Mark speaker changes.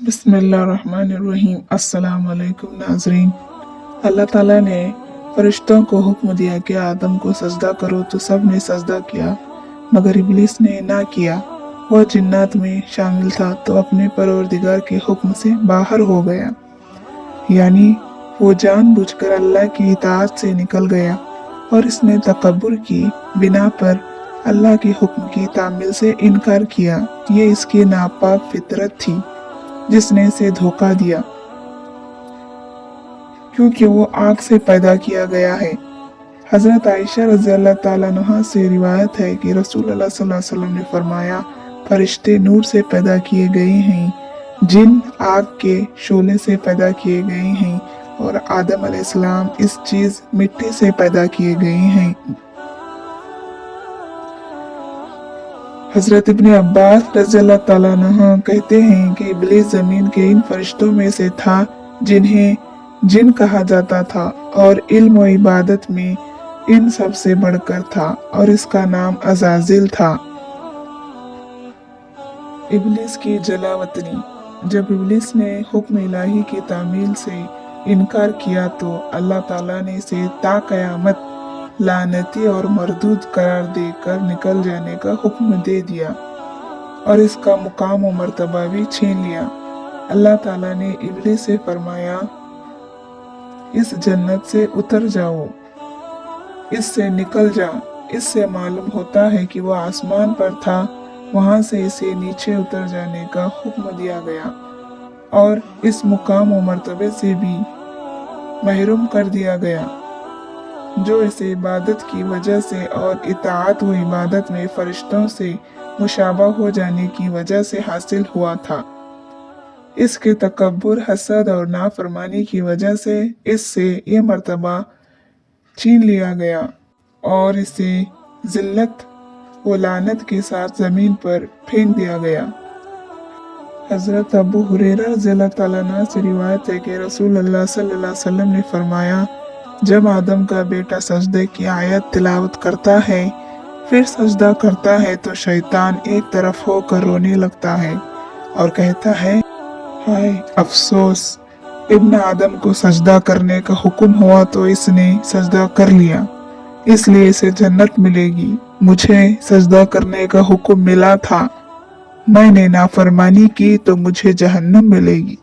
Speaker 1: बिस्मिल्लाहिर्रहमानिर्रहीम। अस्सलाम वालेकुम नाज़रीन। अल्लाह ताला ने फरिश्तों को हुक्म दिया कि आदम को सजदा करो तो सब ने सजदा किया, मगर इब्लीस ने ना किया। वह जिन्नात में शामिल था तो अपने परवरदिगार के हुक्म से बाहर हो गया, यानी वो जानबूझकर अल्लाह की इताअत से निकल गया और इसने तकब्बुर की बिना पर अल्लाह के हुक्म की तामील से इनकार किया। ये इसकी नापाक फितरत थी जिसने इसे धोखा दिया, क्योंकि वो आग से पैदा किया गया है। हजरत आयशा रज़ियल्लाहु ताला अन्हा से रिवायत है कि रसूलुल्लाह सल्लल्लाहु अलैहि वसल्लम ने फरमाया, फरिश्ते नूर से पैदा किए गए हैं, जिन आग के शोले से पैदा किए गए हैं, और आदम अलैहिस्सलाम इस चीज मिट्टी से पैदा किए गए हैं। हजरत इब्न अब्बास रज़ियल्लाहु ताला अन्हु कहते हैं कि इब्लीस जमीन के इन फरिश्तों में से था जिन्हें जिन कहा जाता था, और इल्म व इबादत में इन सब से बढ़कर था, और इसका नाम अज़ाज़िल था। इब्लीस की जलावतनी। जब इब्लीस ने हुक्म इलाही की तामील से इनकार किया तो अल्लाह ताला ने इसे ता क़यामत लानती और मरदूद करार देकर निकल जाने का हुक्म दे दिया, और इसका मुकाम और मर्तबा भी छीन लिया। अल्लाह ताला ने इब्लीस से फरमाया, इस जन्नत से उतर जाओ, इससे निकल जा। इससे मालूम होता है कि वह आसमान पर था, वहां से इसे नीचे उतर जाने का हुक्म दिया गया, और इस मुकाम और मर्तबे से भी महरूम कर दिया गया जो इसे इबादत की वजह से और इताअत व इबादत में फरिश्तों से मुशाबा हो जाने की वजह से हासिल हुआ था। इसके तकब्बुर, हसद और नाफरमानी की वजह से इससे ये मर्तबा छीन लिया गया और इसे जिल्लत व लानत के साथ जमीन पर फेंक दिया गया। हजरत अबू हुरैरा रज़ियल्लाहु ताला अन्हु से रिवायत है कि रसूलुल्लाह सल्लल्लाहु अलैहि वसल्लम ने फरमाया, जब आदम का बेटा सजदे की आयत तिलावत करता है फिर सजदा करता है तो शैतान एक तरफ होकर रोने लगता है और कहता है, हाय अफसोस, इब्न आदम को सजदा करने का हुक्म हुआ तो इसने सजदा कर लिया, इसलिए इसे जन्नत मिलेगी। मुझे सजदा करने का हुक्म मिला था, मैंने नाफरमानी की तो मुझे जहन्नम मिलेगी।